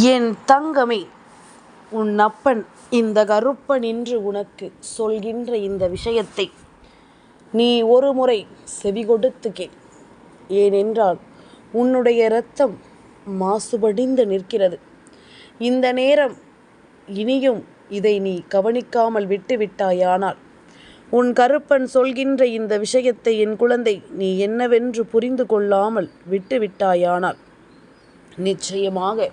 என் தங்கமே, உன் அப்பன் இந்த கருப்பன் இன்று உனக்கு சொல்கின்ற இந்த விஷயத்தை நீ ஒரு முறை செவி கொடுத்து கேள். ஏனென்றால் உன்னுடைய இரத்தம் மாசுபடிந்து நிற்கிறது. இந்த நேரம் இனியும் இதை நீ கவனிக்காமல் விட்டுவிட்டாயானால் உன் கருப்பன் சொல்கின்ற இந்த விஷயத்தை என் குழந்தை நீ என்னவென்று புரிந்து கொள்ளாமல் விட்டுவிட்டாயானால் நிச்சயமாக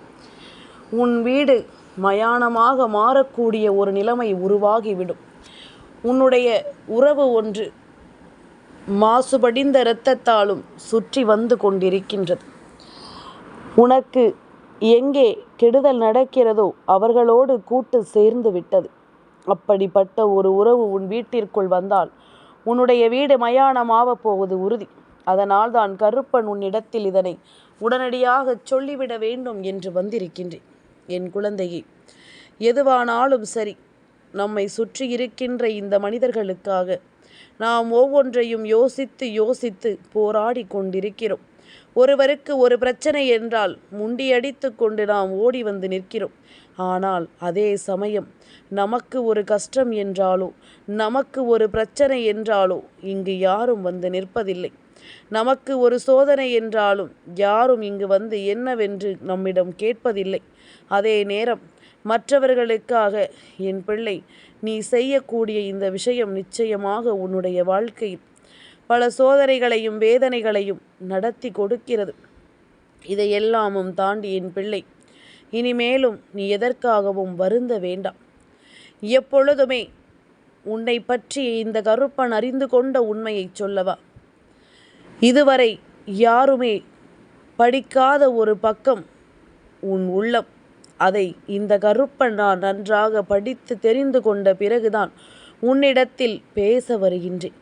உன் வீடு மயானமாக மாறக்கூடிய ஒரு நிலைமை உருவாகிவிடும். உன்னுடைய உறவு ஒன்று மாசுபடிந்த இரத்தத்தாலும் சுற்றி வந்து கொண்டிருக்கின்றது. உனக்கு எங்கே கெடுதல் நடக்கிறதோ அவர்களோடு கூட்டு சேர்ந்து விட்டது. அப்படிப்பட்ட ஒரு உறவு உன் வீட்டிற்குள் வந்தால் உன்னுடைய வீடு மயானமாக போவது உறுதி. அதனால் தான் கருப்பன் உன்னிடத்தில் இதனை உடனடியாக சொல்லிவிட வேண்டும் என்று வந்திருக்கின்றேன். என் குழந்தையே, எதுவானாலும் சரி, நம்மை சுற்றி இருக்கின்ற இந்த மனிதர்களுக்காக நாம் ஒவ்வொன்றையும் யோசித்து யோசித்து போராடி கொண்டிருக்கிறோம். ஒருவருக்கு ஒரு பிரச்சனை என்றால் முண்டியடித்து கொண்டு நாம் ஓடி வந்து நிற்கிறோம். ஆனால் அதே சமயம் நமக்கு ஒரு கஷ்டம் என்றாலோ நமக்கு ஒரு பிரச்சனை என்றாலோ இங்கு யாரும் வந்து நிற்பதில்லை. நமக்கு ஒரு சோதனை என்றாலும் யாரும் இங்கு வந்து என்னவென்று நம்மிடம் கேட்பதில்லை. அதே நேரம் மற்றவர்களுக்காக என் பிள்ளை நீ செய்யக்கூடிய இந்த விஷயம் நிச்சயமாக உன்னுடைய வாழ்க்கையில் பல சோதனைகளையும் வேதனைகளையும் நடத்தி கொடுக்கிறது. இதையெல்லாமும் தாண்டி என் பிள்ளை இனிமேலும் நீ எதற்காகவும் வருந்த வேண்டாம். எப்பொழுதுமே உன்னை பற்றி இந்த கருப்பன் அறிந்து கொண்ட உண்மையை சொல்லவா, இதுவரை யாருமே படிக்காத ஒரு பக்கம் உன் உள்ளம். அதை இந்த கருப்பன் நான் நன்றாக படித்து தெரிந்து கொண்ட பிறகுதான் உன்னிடத்தில் பேச வருகின்றேன்.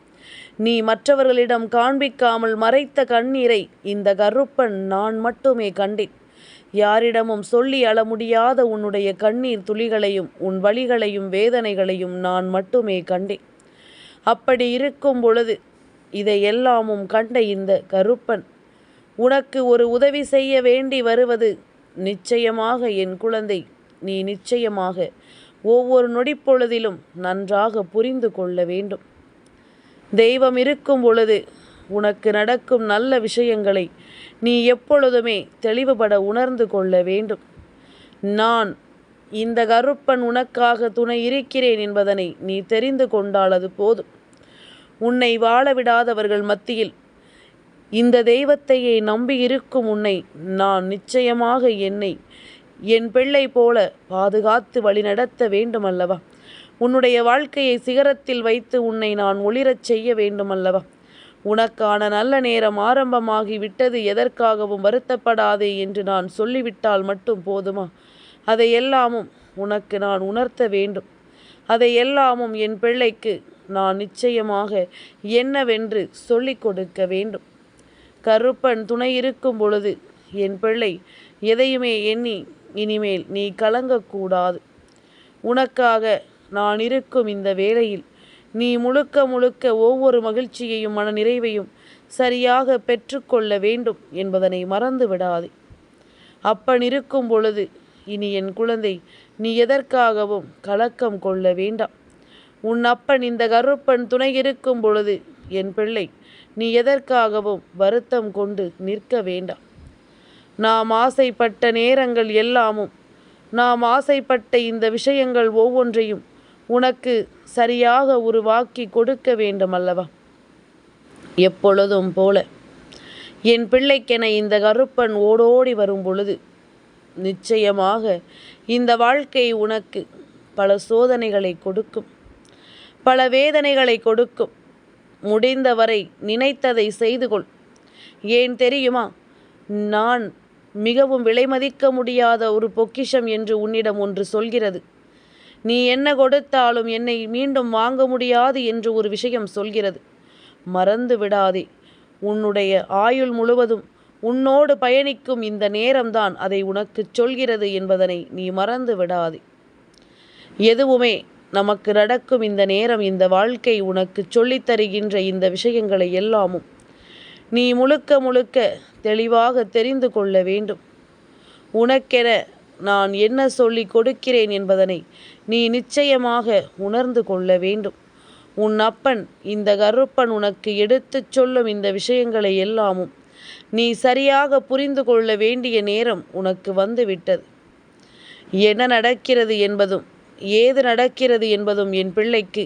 நீ மற்றவர்களிடம் காண்பிக்காமல் மறைத்த கண்ணீரை இந்த கருப்பன் நான் மட்டுமே கண்டேன். யாரிடமும் சொல்லி அழ முடியாத உன்னுடைய கண்ணீர் துளிகளையும் உன் வலிகளையும் வேதனைகளையும் நான் மட்டுமே கண்டேன். அப்படி இருக்கும் பொழுது இதையெல்லாமும் கண்ட இந்த கருப்பன் உனக்கு ஒரு உதவி செய்ய வேண்டி வருவது நிச்சயமாக என் குழந்தை நீ நிச்சயமாக ஒவ்வொரு நொடிப்பொழுதிலும் நன்றாக புரிந்து கொள்ள வேண்டும். தெய்வம் இருக்கும் பொழுது உனக்கு நடக்கும் நல்ல விஷயங்களை நீ எப்பொழுதுமே தெளிவுபட உணர்ந்து கொள்ள வேண்டும். நான் இந்த கருப்பன் உனக்காக துணை இருக்கிறேன் என்பதனை நீ தெரிந்து கொண்டால் அது போதும். உன்னை வாழ விடாதவர்கள் மத்தியில் இந்த தெய்வத்தையே நம்பி இருக்கும் உன்னை நான் நிச்சயமாக என் பிள்ளை போல பாதுகாத்து வழிநடத்த வேண்டுமல்லவா? உன்னுடைய வாழ்க்கையை சிகரத்தில் வைத்து உன்னை நான் ஒளிரச் செய்ய வேண்டுமல்லவா? உனக்கான நல்ல நேரம் ஆரம்பமாகி விட்டது, எதற்காகவும் வருத்தப்படாதே என்று நான் சொல்லிவிட்டால் மட்டும் போதுமா? அதையெல்லாமும் உனக்கு நான் உணர்த்த வேண்டும். அதையெல்லாமும் என் பிள்ளைக்கு நான் நிச்சயமாக என்னவென்று சொல்லிக் கொடுக்க வேண்டும். கருப்பன் துணை இருக்கும் பொழுது என் பிள்ளை எதையுமே எண்ணி இனிமேல் நீ கலங்கக்கூடாது. உனக்காக நான் இருக்கும் இந்த வேளையில் நீ முழுக்க முழுக்க ஒவ்வொரு மகிழ்ச்சியையும் மன நிறைவையும் சரியாக பெற்றுக்கொள்ள வேண்டும் என்பதனை மறந்து விடாதே. அப்பன் இருக்கும் பொழுது இனி என் குழந்தை நீ எதற்காகவும் கலக்கம் கொள்ள வேண்டாம். உன் அப்பன் இந்த கருப்பன் துணை இருக்கும் பொழுது என் பிள்ளை நீ எதற்காகவும் வருத்தம் கொண்டு நிற்க வேண்டாம். நாம் ஆசைப்பட்ட நேரங்கள் எல்லாமும் நாம் ஆசைப்பட்ட இந்த விஷயங்கள் ஒவ்வொன்றையும் உனக்கு சரியாக உருவாக்கி கொடுக்க வேண்டும் அல்லவா? எப்பொழுதும் போல என் பிள்ளைக்கென இந்த கருப்பன் ஓடோடி வரும் பொழுது நிச்சயமாக இந்த வாழ்க்கை உனக்கு பல சோதனைகளை கொடுக்கும், பல வேதனைகளை கொடுக்கும். முடிந்தவரை நினைத்ததை செய்து கொள். ஏன் தெரியுமா? நான் மிகவும் விலைமதிக்க முடியாத ஒரு பொக்கிஷம் என்று உன்னிடம் ஒன்று சொல்கிறது. நீ என்ன கொடுத்தாலும் என்னை மீண்டும் வாங்க முடியாது என்று ஒரு விஷயம் சொல்கிறது. மறந்து விடாதே. உன்னுடைய ஆயுள் முழுவதும் உன்னோடு பயணிக்கும் இந்த நேரம்தான் அதை உனக்கு சொல்கிறது என்பதனை நீ மறந்து விடாதே. எதுவுமே நமக்கு நடக்கும் இந்த நேரம், இந்த வாழ்க்கை உனக்கு சொல்லித் தருகின்ற இந்த விஷயங்களை எல்லாமும் நீ முழுக்க முழுக்க தெளிவாக தெரிந்து கொள்ள வேண்டும். உனக்கென நான் என்ன சொல்லிக் கொடுக்கிறேன் என்பதனை நீ நிச்சயமாக உணர்ந்து கொள்ள வேண்டும். உன் அப்பன் இந்த கருப்பன் உனக்கு எடுத்துச் சொல்லும் இந்த விஷயங்களை எல்லாமும் நீ சரியாக புரிந்து கொள்ள வேண்டிய நேரம் உனக்கு வந்துவிட்டது. என்ன நடக்கிறது என்பதும் ஏது நடக்கிறது என்பதும் என் பிள்ளைக்கு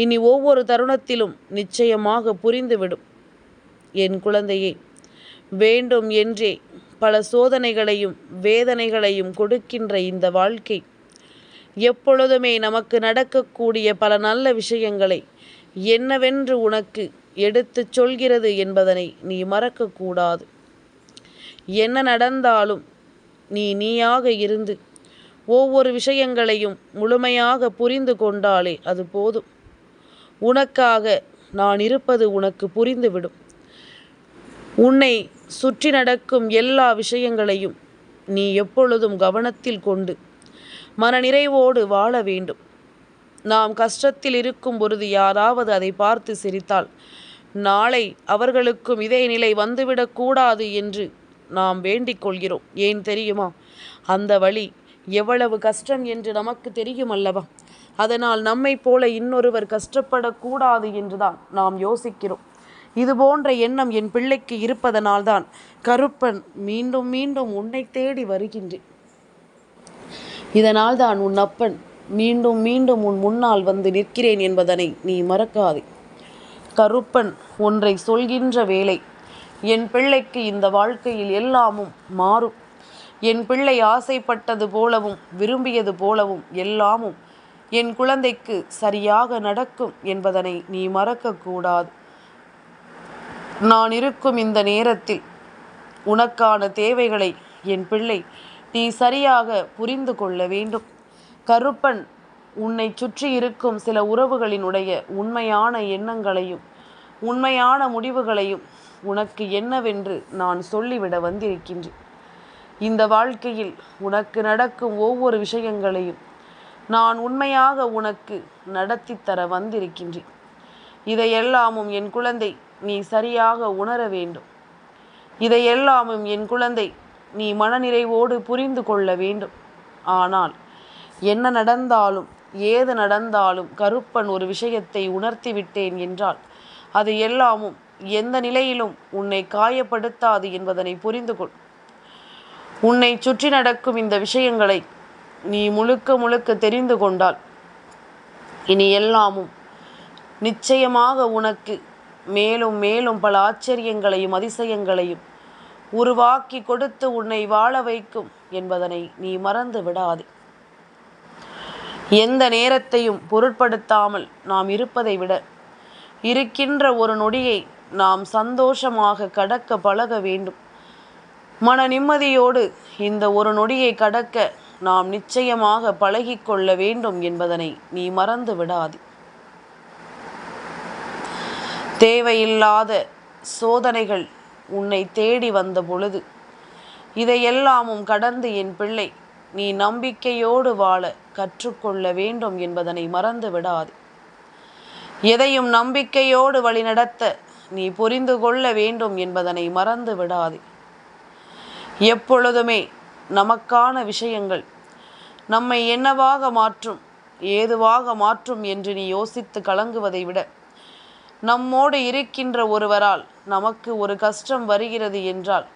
இனி ஒவ்வொரு தருணத்திலும் நிச்சயமாக புரிந்துவிடும். என் குழந்தையே, வேண்டும் என்றே பல சோதனைகளையும் வேதனைகளையும் கொடுக்கின்ற இந்த வாழ்க்கை எப்பொழுதுமே நமக்கு நடக்கக்கூடிய பல நல்ல விஷயங்களை என்னவென்று உனக்கு எடுத்துச் சொல்கிறது என்பதனை நீ மறக்கக்கூடாது. என்ன நடந்தாலும் நீயாக இருந்து ஒவ்வொரு விஷயங்களையும் முழுமையாக புரிந்து கொண்டாலே அது போதும். உனக்காக நான் இருப்பது உனக்கு புரிந்துவிடும். உன்னை சுற்றி நடக்கும் எல்லா விஷயங்களையும் நீ எப்பொழுதும் கவனத்தில் கொண்டு மனநிறைவோடு வாழ வேண்டும். நாம் கஷ்டத்தில் இருக்கும் பொழுது யாராவது அதை பார்த்து சிரித்தால் நாளை அவர்களுக்கும் இதே நிலை வந்துவிடக்கூடாது என்று நாம் வேண்டிக் கொள்கிறோம். ஏன் தெரியுமா? அந்த வழி எவ்வளவு கஷ்டம் என்று நமக்கு தெரியும் அல்லவா? அதனால் நம்மை போல இன்னொருவர் கஷ்டப்படக்கூடாது என்றுதான் நாம் யோசிக்கிறோம். இது போன்ற எண்ணம் என் பிள்ளைக்கு இருப்பதனால்தான் கருப்பன் மீண்டும் மீண்டும் உன்னை தேடி வருகின்றேன். இதனால் தான் உன் அப்பன் மீண்டும் மீண்டும் உன் முன்னால் வந்து நிற்கிறேன் என்பதனை நீ மறக்காதே. கருப்பன் ஒன்றை சொல்கின்ற வேளை என் பிள்ளைக்கு இந்த வாழ்க்கையில் எல்லாமும் மாறும். என் பிள்ளை ஆசைப்பட்டது போலவும் விரும்பியது போலவும் எல்லாமும் என் குழந்தைக்கு சரியாக நடக்கும் என்பதனை நீ மறக்கக்கூடாது. நான் இருக்கும் இந்த நேரத்தில் உனக்கான தேவைகளை என் பிள்ளை நீ சரியாக புரிந்து கொள்ள வேண்டும். கருப்பன் உன்னை சுற்றி இருக்கும் சில உறவுகளினுடைய உண்மையான எண்ணங்களையும் உண்மையான முடிவுகளையும் உனக்கு என்னவென்று நான் சொல்லிவிட வந்திருக்கின்றேன். இந்த வாழ்க்கையில் உனக்கு நடக்கும் ஒவ்வொரு விஷயங்களையும் நான் உண்மையாக உனக்கு நடத்தி தர வந்திருக்கின்றேன். இதையெல்லாமும் என் குழந்தை நீ சரியாக உணர வேண்டும். இதையெல்லாமும் என் குழந்தை நீ மனநிறைவோடு புரிந்து கொள்ள வேண்டும். ஆனால் என்ன நடந்தாலும் ஏது நடந்தாலும் கருப்பன் ஒரு விஷயத்தை உணர்த்தி விட்டேன் என்றால் அது எல்லாமும் எந்த நிலையிலும் உன்னை காயப்படுத்தாது என்பதனை புரிந்து கொள். உன்னை சுற்றி நடக்கும் இந்த விஷயங்களை நீ முழுக்க முழுக்க தெரிந்து கொண்டால் இனி எல்லாமும் நிச்சயமாக உனக்கு மேலும் மேலும் பல ஆச்சரியங்களையும் அதிசயங்களையும் உருவாக்கி கொடுத்து உன்னை வாழ வைக்கும் என்பதனை நீ மறந்து விடாதே. எந்த நேரத்தையும் பொருட்படுத்தாமல் நாம் இருப்பதை விட இருக்கின்ற ஒரு நொடியை நாம் சந்தோஷமாக கடக்க பழக வேண்டும். மன நிம்மதியோடு இந்த ஒரு நொடியை கடக்க நாம் நிச்சயமாக பழகிக்கொள்ள வேண்டும் என்பதனை நீ மறந்து விடாதே. தேவையில்லாத சோதனைகள் உன்னை தேடி வந்த பொழுது இதையெல்லாமும் கடந்து என் பிள்ளை நீ நம்பிக்கையோடு வாழ கற்றுக்கொள்ள வேண்டும் என்பதனை மறந்து விடாது. எதையும் நம்பிக்கையோடு வழிநடத்த நீ புரிந்து கொள்ள வேண்டும் என்பதனை மறந்து விடாது. எப்பொழுதுமே நமக்கான விஷயங்கள் நம்மை என்னவாக மாற்றும் ஏதுவாக மாற்றும் என்று நீ யோசித்து கலங்குவதை விட நம்மோடு இருக்கின்ற ஒருவரால் நமக்கு ஒரு கஷ்டம் வருகிறது என்றால்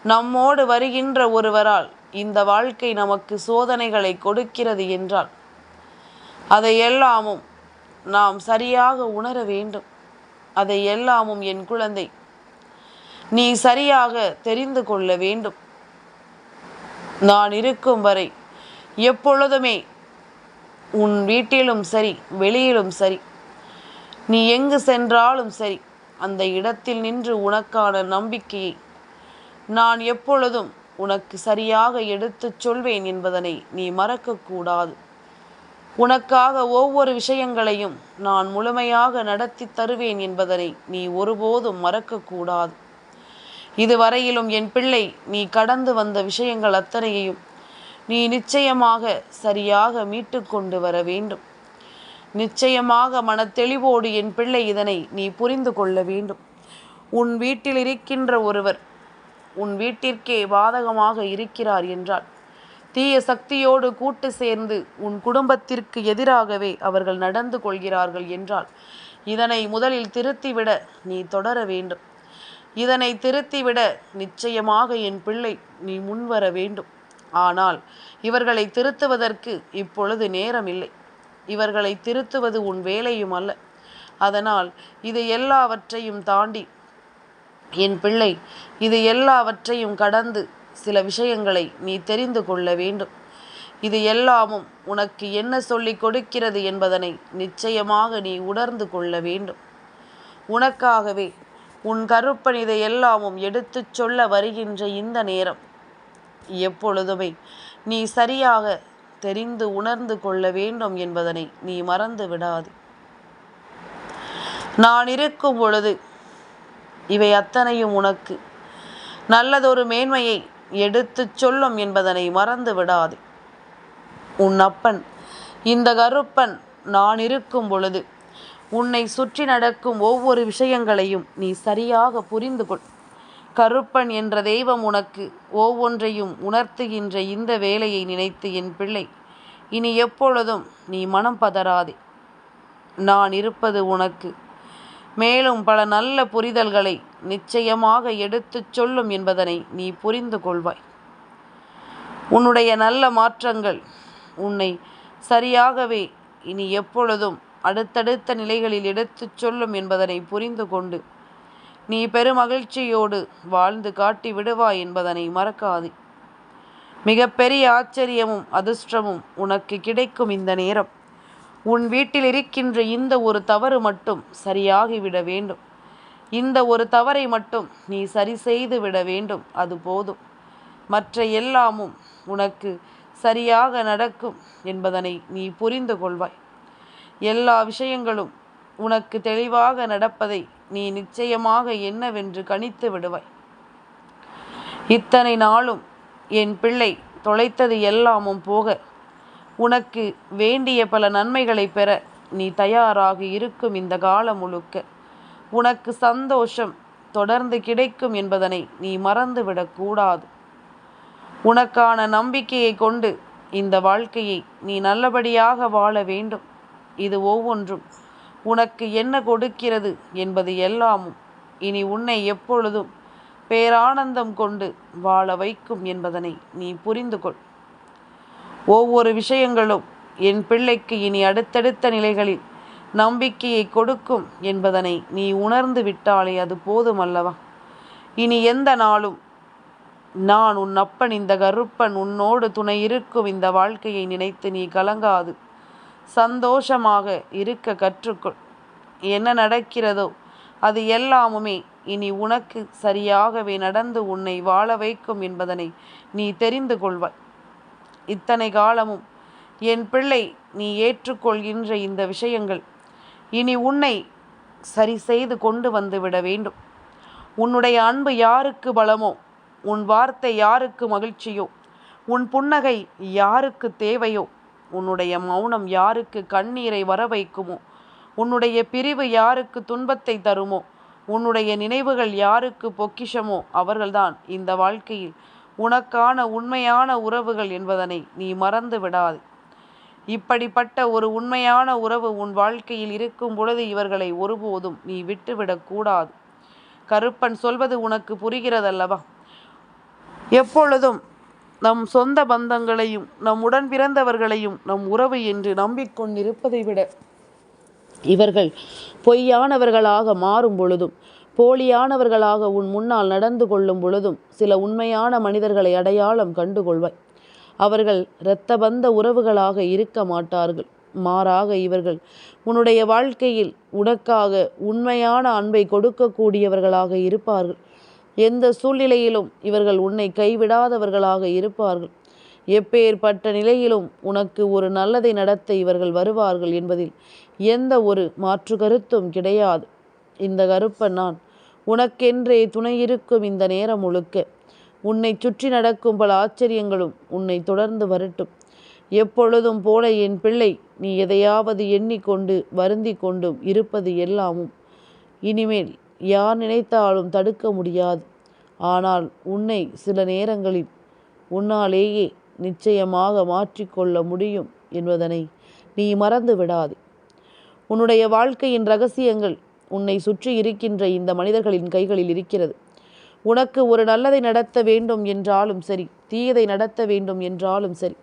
நம்மோடு வருகின்ற ஒருவரால் இந்த வாழ்க்கை நமக்கு சோதனைகளை கொடுக்கிறது என்றால் அதையெல்லாமும் நாம் சரியாக உணர வேண்டும். அதையெல்லாமும் என் குழந்தை நீ சரியாக தெரிந்து கொள்ள வேண்டும். நான் இருக்கும் வரை எப்பொழுதுமே உன் வீட்டிலும் சரி வெளியிலும் சரி நீ எங்கு சென்றாலும் சரி அந்த இடத்தில் நின்று உனக்கான நம்பிக்கையை நான் எப்பொழுதும் உனக்கு சரியாக எடுத்துச் சொல்வேன் என்பதனை நீ மறக்கக்கூடாது. உனக்காக ஒவ்வொரு விஷயங்களையும் நான் முழுமையாக நடத்தி தருவேன் என்பதனை நீ ஒருபோதும் மறக்கக்கூடாது. இதுவரையிலும் என் பிள்ளை நீ கடந்து வந்த விஷயங்கள் அத்தனையையும் நீ நிச்சயமாக சரியாக மீட்டு கொண்டு வர வேண்டும். நிச்சயமாக மனத்தெளிவோடு என் பிள்ளை இதனை நீ புரிந்து கொள்ள வேண்டும். உன் வீட்டில் இருக்கின்ற ஒருவர் உன் வீட்டிற்கே பாதகமாக இருக்கிறார் என்றால் தீய சக்தியோடு கூட்டு சேர்ந்து உன் குடும்பத்திற்கு எதிராகவே அவர்கள் நடந்து கொள்கிறார்கள் என்றால் இதனை முதலில் திருத்திவிட நீ தொடர வேண்டும். இதனை திருத்திவிட நிச்சயமாக என் பிள்ளை நீ முன்வர வேண்டும். ஆனால் இவர்களை திருத்துவதற்கு இப்பொழுது நேரமில்லை. இவர்களை திருத்துவது உன் வேலையும் அல்ல. அதனால் இது எல்லாவற்றையும் தாண்டி என் பிள்ளை, இது எல்லாவற்றையும் கடந்து சில விஷயங்களை நீ தெரிந்து கொள்ள வேண்டும். இது எல்லாமும் உனக்கு என்ன சொல்லிக் கொடுக்கிறது என்பதனை நிச்சயமாக நீ உணர்ந்து கொள்ள வேண்டும். உனக்காகவே உன் கருப்பன் இதை எல்லாமும் எடுத்துச் சொல்ல வருகின்ற இந்த நேரம் எப்பொழுதுமே நீ சரியாக தெரிந்து உணர்ந்து கொள்ள வேண்டும் என்பதனை நீ மறந்து விடாது. நான் இருக்கும் பொழுது இவை அத்தனையும் உனக்கு நல்லதொரு மேன்மையை எடுத்துச் சொல்லும் என்பதனை மறந்து விடாது. உன் அப்பன் இந்த கருப்பன் நான் இருக்கும் பொழுது உன்னை சுற்றி நடக்கும் ஒவ்வொரு விஷயங்களையும் நீ சரியாக புரிந்து கொள். கருப்பன் என்ற தெய்வம் உனக்கு ஒவ்வொன்றையும் உணர்த்துகின்ற இந்த வேலையை நினைத்து என் பிள்ளை இனி எப்பொழுதும் நீ மனம் பதறாதே. நான் இருப்பது உனக்கு மேலும் பல நல்ல புரிதல்களை நிச்சயமாக எடுத்துச் சொல்லும் என்பதனை நீ புரிந்து கொள்வாய். உன்னுடைய நல்ல மாற்றங்கள் உன்னை சரியாகவே இனி எப்பொழுதும் அடுத்தடுத்த நிலைகளில் எடுத்துச் சொல்லும் என்பதனை புரிந்து கொண்டு நீ பெருமகிழ்ச்சியோடு வாழ்ந்து காட்டி விடுவாய் என்பதனை மறக்காதே. மிகப்பெரிய ஆச்சரியமும் அதிர்ஷ்டமும் உனக்கு கிடைக்கும் இந்த நேரம். உன் வீட்டில் இருக்கின்ற இந்த ஒரு தவறு மட்டும் சரியாகிவிட வேண்டும். இந்த ஒரு தவறை மட்டும் நீ சரி செய்து விட வேண்டும். அது போதும். மற்ற எல்லாமும் உனக்கு சரியாக நடக்கும் என்பதனை நீ புரிந்து கொள்வாய். எல்லா விஷயங்களும் உனக்கு தெளிவாக நடப்பதை நீ நிச்சயமாக என்னவென்று கணித்து விடுவாய். இத்தனை நாளும் என் பிள்ளை தொலைத்தது எல்லாமும் போக உனக்கு வேண்டிய பல நன்மைகளை பெற நீ தயாராக இருக்கும் இந்த காலம் முழுக்க உனக்கு சந்தோஷம் தொடர்ந்து கிடைக்கும் என்பதனை நீ மறந்துவிடக்கூடாது. உனக்கான நம்பிக்கையை கொண்டு இந்த வாழ்க்கையை நீ நல்லபடியாக வாழ வேண்டும். இது ஒவ்வொன்றும் உனக்கு என்ன கொடுக்கிறது என்பது எல்லாமும் இனி உன்னை எப்பொழுதும் பேரானந்தம் கொண்டு வாழ வைக்கும் என்பதனை நீ புரிந்து கொள். ஒவ்வொரு விஷயங்களும் என் பிள்ளைக்கு இனி அடுத்தடுத்த நிலைகளில் நம்பிக்கையை கொடுக்கும் என்பதனை நீ உணர்ந்து விட்டாலே அது போதுமல்லவா? இனி எந்த நாளும் நான் உன் அப்பன் இந்த கருப்பன் உன்னோடு துணை இருக்கும் இந்த வாழ்க்கையை நினைத்து நீ கலங்காது சந்தோஷமாக இருக்க கற்றுக்கொள். என்ன நடக்கிறதோ அது எல்லாமுமே இனி உனக்கு சரியாகவே நடந்து உன்னை வாழ வைக்கும் என்பதனை நீ தெரிந்து கொள்வாய். இத்தனை காலமும் என் பிள்ளை நீ ஏற்றுக்கொள்கின்ற இந்த விஷயங்கள் இனி உன்னை சரி செய்து கொண்டு வந்து விட வேண்டும். உன்னுடைய அன்பு யாருக்கு பலமோ, உன் வார்த்தை யாருக்கு மகிழ்ச்சியோ, உன் புன்னகை யாருக்கு தேவையோ, உன்னுடைய மௌனம் யாருக்கு கண்ணீரை வர வைக்குமோ, உன்னுடைய பிரிவு யாருக்கு துன்பத்தை தருமோ, உன்னுடைய நினைவுகள் யாருக்கு பொக்கிஷமோ அவர்கள்தான் இந்த வாழ்க்கையில் உனக்கான உண்மையான உறவுகள் என்பதனை நீ மறந்து விடாது. இப்படிப்பட்ட ஒரு உண்மையான உறவு உன் வாழ்க்கையில் இருக்கும் பொழுது இவர்களை ஒருபோதும் நீ விட்டுவிடக்கூடாது. கருப்பன் சொல்வது உனக்கு புரிகிறதல்லவா? எப்பொழுதும் நம் சொந்த பந்தங்களையும் நம் உடன் பிறந்தவர்களையும் நம் உறவு என்று நம்பிக்கொண்டிருப்பதை விட இவர்கள் பொய்யானவர்களாக மாறும் பொழுதும் போலியானவர்களாக உன் முன்னால் நடந்து கொள்ளும் பொழுதும் சில உண்மையான மனிதர்களை அடையாளம் கண்டுகொள்வாய். அவர்கள் இரத்த பந்த உறவுகளாக இருக்க மாட்டார்கள். மாறாக இவர்கள் உன்னுடைய வாழ்க்கையில் உனக்காக உண்மையான அன்பை கொடுக்கக்கூடியவர்களாக இருப்பார்கள். எந்த சூழ்நிலையிலும் இவர்கள் உன்னை கைவிடாதவர்களாக இருப்பார்கள். எப்பேற்பட்ட நிலையிலும் உனக்கு ஒரு நல்லதை நடத்த இவர்கள் வருவார்கள் என்பதில் எந்த ஒரு மாற்று கருத்தும் கிடையாது. இந்த கருப்பன் நான் உனக்கென்றே துணை இருக்கும் இந்த நேரம் முழுக்க உன்னை சுற்றி நடக்கும் பல ஆச்சரியங்களும் உன்னை தொடர்ந்து வரட்டும். எப்பொழுதும் போல என் பிள்ளை நீ எதையாவது எண்ணிக்கொண்டு வருந்தி கொண்டும் இருப்பது எல்லாமும் இனிமேல் யார் நினைத்தாலும் தடுக்க முடியாது. ஆனால் உன்னை சில நேரங்களில் உன்னாலேயே நிச்சயமாக மாற்றிக்கொள்ள முடியும் என்பதனை நீ மறந்து விடாது. உன்னுடைய வாழ்க்கையின் இரகசியங்கள் உன்னை சுற்றி இருக்கின்ற இந்த மனிதர்களின் கைகளில் இருக்கிறது. உனக்கு ஒரு நல்லதை நடத்த வேண்டும் என்றாலும் சரி, தீயதை நடத்த வேண்டும் என்றாலும் சரி,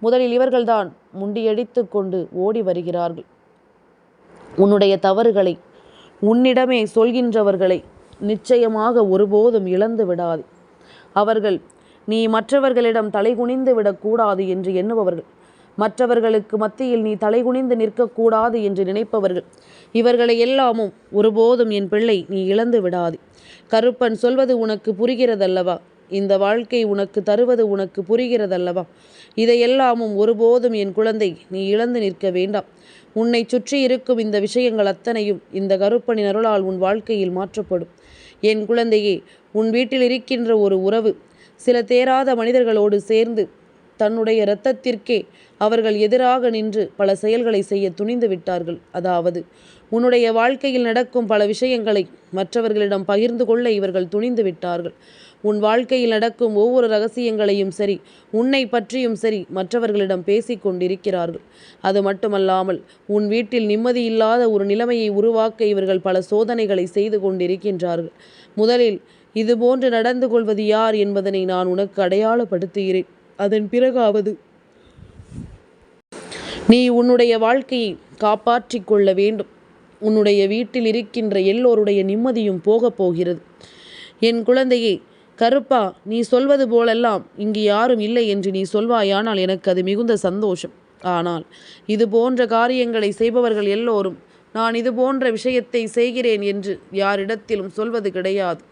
முதலில் இவர்கள்தான் முண்டியடித்து கொண்டு ஓடி வருகிறார்கள். உன்னுடைய தவறுகளை உன்னிடமே சொல்கின்றவர்களை நிச்சயமாக ஒருபோதும் இழந்து விடாது. அவர்கள் நீ மற்றவர்களிடம் தலைகுனிந்து விடக்கூடாது என்று எண்ணுபவர்கள், மற்றவர்களுக்கு மத்தியில் நீ தலைகுனிந்து நிற்கக்கூடாது என்று நினைப்பவர்கள், இவர்களை எல்லாமும் ஒருபோதும் என் பிள்ளை நீ இழந்து விடாது. கருப்பன் சொல்வது உனக்கு புரிகிறதல்லவா? இந்த வாழ்க்கை உனக்கு தருவது உனக்கு புரிகிறதல்லவா? இதையெல்லாமும் ஒருபோதும் என் குழந்தை நீ இழந்து நிற்க வேண்டாம். உன்னை சுற்றி இருக்கும் இந்த விஷயங்கள் அத்தனையும் இந்த கருப்பனின் அருளால் உன் வாழ்க்கையில் மாற்றப்படும். என் குழந்தையே, உன் வீட்டில் இருக்கின்ற ஒரு உறவு சில தேராத மனிதர்களோடு சேர்ந்து தன்னுடைய இரத்தத்திற்கே அவர்கள் எதிராக நின்று பல செயல்களை செய்ய துணிந்து விட்டார்கள். அதாவது உன்னுடைய வாழ்க்கையில் நடக்கும் பல விஷயங்களை மற்றவர்களிடம் பகிர்ந்து கொள்ள இவர்கள் துணிந்து விட்டார்கள். உன் வாழ்க்கையில் நடக்கும் ஒவ்வொரு ரகசியங்களையும் சரி, உன்னை பற்றியும் சரி, மற்றவர்களிடம் பேசிக் கொண்டிருக்கிறார்கள். அது மட்டுமல்லாமல் உன் வீட்டில் நிம்மதியில்லாத ஒரு நிலைமையை உருவாக்க இவர்கள் பல சோதனைகளை செய்து கொண்டிருக்கின்றார்கள். முதலில் இதுபோன்று நடந்து கொள்வது யார் என்பதனை நான் உனக்கு அடையாளப்படுத்துகிறேன். அதன் பிறகாவது நீ உன்னுடைய வாழ்க்கையை காப்பாற்றிக் கொள்ள வேண்டும். உன்னுடைய வீட்டில் இருக்கின்ற எல்லோருடைய நிம்மதியும் போகப் போகிறது. என் குழந்தையே, கருப்பா, நீ சொல்வது போலெல்லாம் இங்கு யாரும் இல்லை என்று நீ சொல்வாயானால் எனக்கு அது மிகுந்த சந்தோஷம். ஆனால் இது போன்ற காரியங்களை செய்பவர்கள் எல்லோரும் நான் இது போன்ற விஷயத்தை செய்கிறேன் என்று யாரிடத்திலும் சொல்வது கிடையாது.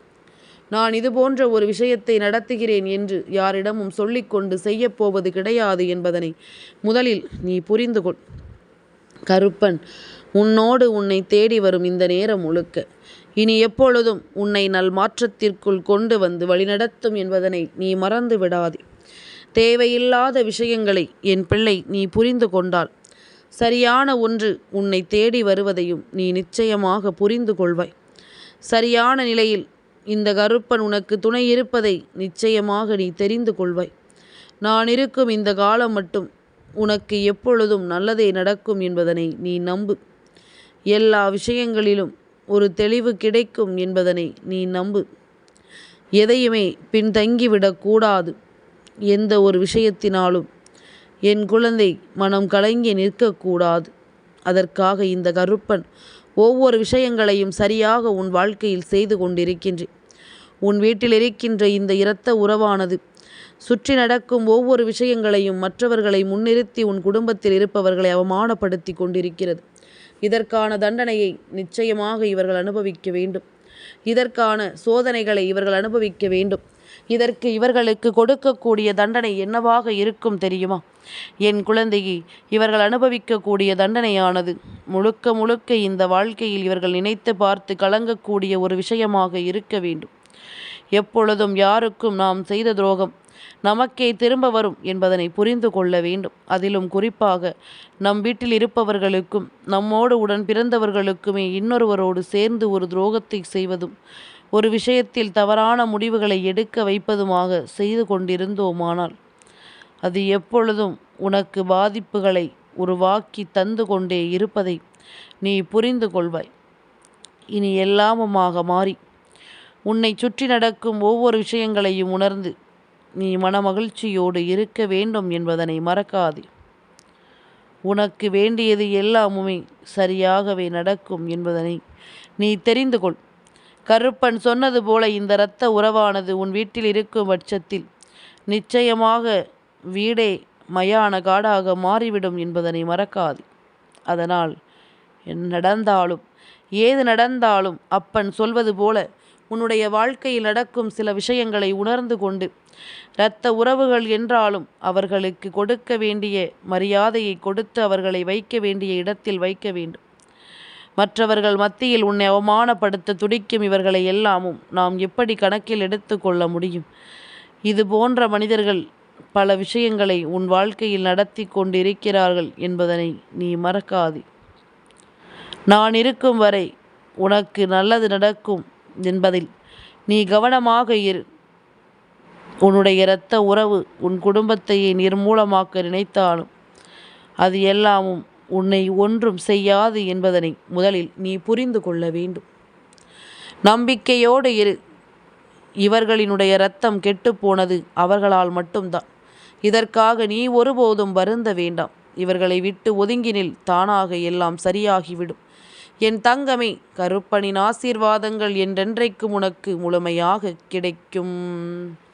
நான் இது போன்ற ஒரு விஷயத்தை நடத்துகிறேன் என்று யாரிடமும் சொல்லிக்கொண்டு செய்யப்போவது கிடையாது என்பதனை முதலில் நீ புரிந்து கொள். கருப்பன் உன்னோடு உன்னை தேடி வரும் இந்த நேரம் முழுக்க இனி எப்பொழுதும் உன்னை நல்மாற்றத்திற்குள் கொண்டு வந்து வழிநடத்தும் என்பதனை நீ மறந்து விடாதே. தேவையில்லாத விஷயங்களை என் பிள்ளை நீ புரிந்து கொண்டால் சரியான ஒன்று உன்னை தேடி வருவதையும் நீ நிச்சயமாக புரிந்து கொள்வாய். சரியான நிலையில் இந்த கருப்பன் உனக்கு துணை இருப்பதை நிச்சயமாக நீ தெரிந்து கொள்வாய். நான் இருக்கும் இந்த காலம் மட்டும் உனக்கு எப்பொழுதும் நல்லதே நடக்கும் என்பதனை நீ நம்பு. எல்லா விஷயங்களிலும் ஒரு தெளிவு கிடைக்கும் என்பதனை நீ நம்பு. எதையுமே பின்தங்கிவிடக்கூடாது. எந்த ஒரு விஷயத்தினாலும் என் குழந்தை மனம் கலங்கி நிற்கக்கூடாது. அதற்காக இந்த கருப்பன் ஒவ்வொரு விஷயங்களையும் சரியாக உன் வாழ்க்கையில் செய்து கொண்டிருக்கின்றேன். உன் வீட்டில் இருக்கின்ற இந்த இரத்த உறவானது சுற்றி நடக்கும் ஒவ்வொரு விஷயங்களையும் மற்றவர்களை முன்னிறுத்தி உன் குடும்பத்தில் இருப்பவர்களை அவமானப்படுத்தி கொண்டிருக்கிறது. இதற்கான தண்டனையை நிச்சயமாக இவர்கள் அனுபவிக்க வேண்டும். இதற்கான சோதனைகளை இவர்கள் அனுபவிக்க வேண்டும். இதற்கு இவர்களுக்கு கொடுக்கக்கூடிய தண்டனை என்னவாக இருக்கும் தெரியுமா? என் குழந்தையை, இவர்கள் அனுபவிக்கக்கூடிய தண்டனையானது முழுக்க முழுக்க இந்த வாழ்க்கையில் இவர்கள் நினைத்து பார்த்து கலங்கக்கூடிய ஒரு விஷயமாக இருக்க வேண்டும். எப்பொழுதும் யாருக்கும் நாம் செய்த துரோகம் நமக்கே திரும்ப வரும் என்பதனை புரிந்து கொள்ள வேண்டும். அதிலும் குறிப்பாக நம் வீட்டில் இருப்பவர்களுக்கும் நம்மோடு உடன் பிறந்தவர்களுக்குமே இன்னொருவரோடு சேர்ந்து ஒரு துரோகத்தை செய்வதும் ஒரு விஷயத்தில் தவறான முடிவுகளை எடுக்க வைப்பதுமாக செய்து கொண்டிருந்தோமானால் அது எப்பொழுதும் உனக்கு பாதிப்புகளை உருவாக்கி தந்து கொண்டே இருப்பதை நீ புரிந்து கொள்வாய். இனி எல்லாமுமாக மாறி உன்னை சுற்றி நடக்கும் ஒவ்வொரு விஷயங்களையும் உணர்ந்து நீ மனமகிழ்ச்சியோடு இருக்க வேண்டும் என்பதனை மறக்காதே. உனக்கு வேண்டியது எல்லாமுமே சரியாகவே நடக்கும் என்பதனை நீ தெரிந்து கொள். கருப்பன் சொன்னது போல இந்த இரத்த உறவானது உன் வீட்டில் இருக்கும் பட்சத்தில் நிச்சயமாக வீடே மயான காடாக மாறிவிடும் என்பதனை மறக்காது. அதனால் நடந்தாலும் ஏது நடந்தாலும் அப்பன் சொல்வது போல உன்னுடைய வாழ்க்கையில் நடக்கும் சில விஷயங்களை உணர்ந்து கொண்டு இரத்த உறவுகள் என்றாலும் அவர்களுக்கு கொடுக்க வேண்டிய மரியாதையை கொடுத்து அவர்களை வைக்க வேண்டிய இடத்தில் வைக்க வேண்டும். மற்றவர்கள் மத்தியில் உன்னை அவமானப்படுத்த துடிக்கும் இவர்களை எல்லாமும் நாம் எப்படி கணக்கில் எடுத்து கொள்ள முடியும்? இது போன்ற மனிதர்கள் பல விஷயங்களை உன் வாழ்க்கையில் நடத்தி கொண்டிருக்கிறார்கள் என்பதனை நீ மறக்காதே. நான் இருக்கும் வரை உனக்கு நல்லது நடக்கும் என்பதில் நீ கவனமாக இரு. உன்னுடைய இரத்த உறவு உன் குடும்பத்தையே நிர்மூலமாக்க நினைத்தாலும் அது எல்லாமும் உன்னை ஒன்றும் செய்யாது என்பதனை முதலில் நீ புரிந்து கொள்ள வேண்டும். நம்பிக்கையோடு இரு. இவர்களினுடைய இரத்தம் கெட்டுப்போனது அவர்களால் மட்டும்தான். இதற்காக நீ ஒருபோதும் வருந்த வேண்டாம். இவர்களை விட்டு ஒதுங்கினில், தானாக எல்லாம் சரியாகிவிடும். என் தங்கமே, கருப்பனின் ஆசீர்வாதங்கள் என்றென்றைக்கும் உனக்கு முழுமையாக கிடைக்கும்.